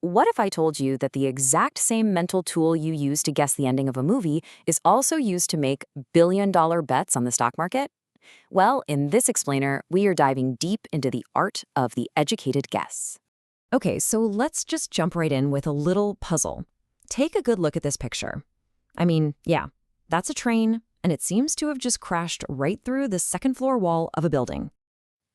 What if I told you that the exact same mental tool you use to guess the ending of a movie is also used to make billion-dollar bets on the stock market? Well, in this explainer, we are diving deep into the art of the educated guess. Okay, so let's just jump right in with a little puzzle. Take a good look at this picture. Yeah, that's a train, and it seems to have just crashed right through the second floor wall of a building.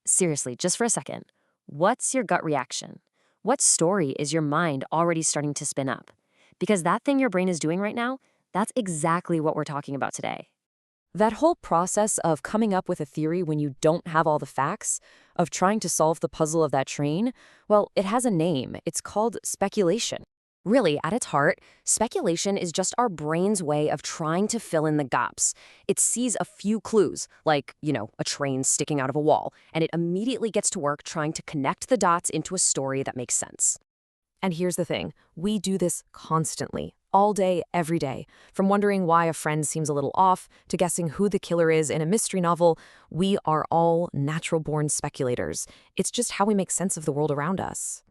Seriously, just for a second, what's your gut reaction? What story is your mind already starting to spin up? Because that thing your brain is doing right now, that's exactly what we're talking about today. That whole process of coming up with a theory when you don't have all the facts, of trying to solve the puzzle of that train, well, it has a name. It's called speculation. Really, at its heart, speculation is just our brain's way of trying to fill in the gaps. It sees a few clues, like, a train sticking out of a wall, and it immediately gets to work trying to connect the dots into a story that makes sense. And here's the thing, we do this constantly, all day, every day. From wondering why a friend seems a little off, to guessing who the killer is in a mystery novel, we are all natural-born speculators. It's just how we make sense of the world around us.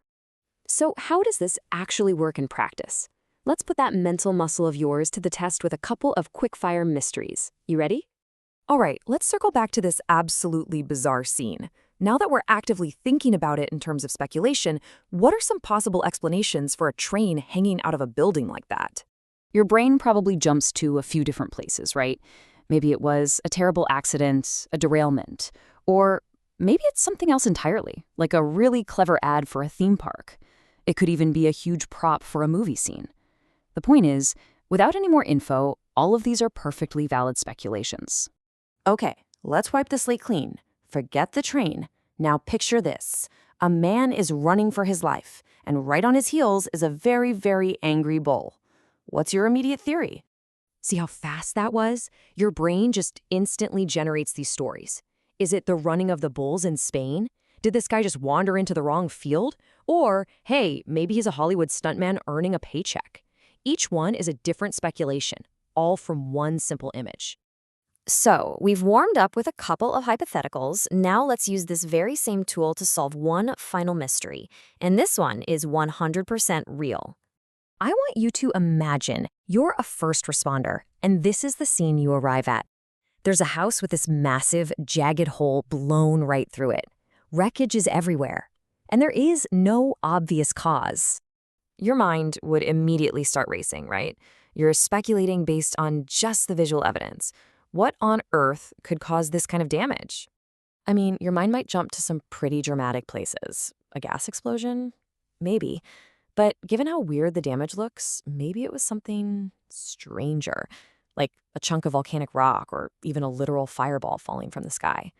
So how does this actually work in practice? Let's put that mental muscle of yours to the test with a couple of quick-fire mysteries. You ready? All right, let's circle back to this absolutely bizarre scene. Now that we're actively thinking about it in terms of speculation, what are some possible explanations for a train hanging out of a building like that? Your brain probably jumps to a few different places, right? Maybe it was a terrible accident, a derailment, or maybe it's something else entirely, like a really clever ad for a theme park. It could even be a huge prop for a movie scene. The point is, without any more info, all of these are perfectly valid speculations. Okay, let's wipe the slate clean. Forget the train. Now picture this. A man is running for his life, and right on his heels is a very, very angry bull. What's your immediate theory? See how fast that was? Your brain just instantly generates these stories. Is it the running of the bulls in Spain? Did this guy just wander into the wrong field? Or, hey, maybe he's a Hollywood stuntman earning a paycheck. Each one is a different speculation, all from one simple image. So, we've warmed up with a couple of hypotheticals. Now let's use this very same tool to solve one final mystery. And this one is 100% real. I want you to imagine you're a first responder, and this is the scene you arrive at. There's a house with this massive, jagged hole blown right through it. Wreckage is everywhere, and there is no obvious cause. Your mind would immediately start racing, right? You're speculating based on just the visual evidence. What on earth could cause this kind of damage? Your mind might jump to some pretty dramatic places. A gas explosion? Maybe. But given how weird the damage looks, maybe it was something stranger, like a chunk of volcanic rock or even a literal fireball falling from the sky.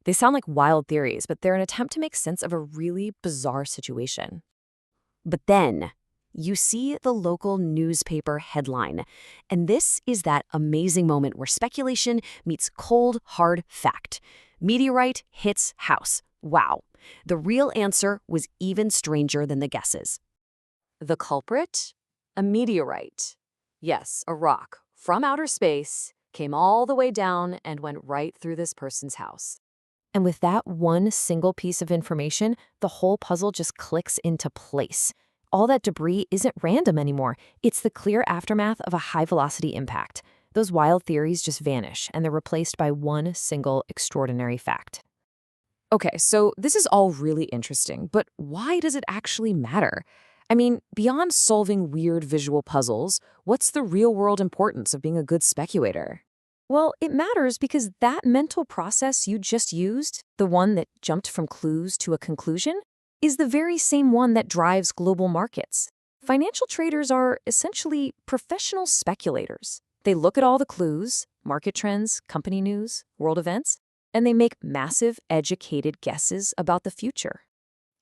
They sound like wild theories, but they're an attempt to make sense of a really bizarre situation. But then you see the local newspaper headline, and this is that amazing moment where speculation meets cold, hard fact. Meteorite hits house. Wow. The real answer was even stranger than the guesses. The culprit? A meteorite. Yes, a rock from outer space came all the way down and went right through this person's house. And with that one single piece of information, the whole puzzle just clicks into place. All that debris isn't random anymore. It's the clear aftermath of a high-velocity impact. Those wild theories just vanish, and they're replaced by one single extraordinary fact. Okay, so this is all really interesting, but why does it actually matter? Beyond solving weird visual puzzles, what's the real-world importance of being a good speculator? Well, it matters because that mental process you just used, the one that jumped from clues to a conclusion, is the very same one that drives global markets. Financial traders are essentially professional speculators. They look at all the clues, market trends, company news, world events, and they make massive, educated guesses about the future.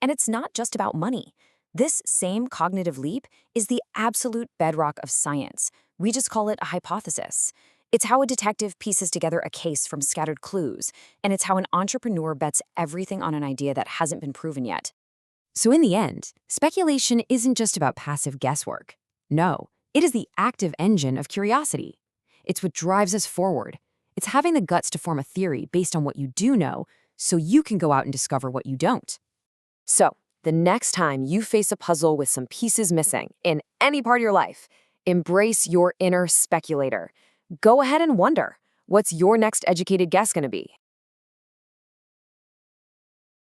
And it's not just about money. This same cognitive leap is the absolute bedrock of science. We just call it a hypothesis. It's how a detective pieces together a case from scattered clues, and it's how an entrepreneur bets everything on an idea that hasn't been proven yet. So in the end, speculation isn't just about passive guesswork. No, it is the active engine of curiosity. It's what drives us forward. It's having the guts to form a theory based on what you do know, so you can go out and discover what you don't. So, The next time you face a puzzle with some pieces missing in any part of your life, embrace your inner speculator. Go ahead and wonder, what's your next educated guess going to be?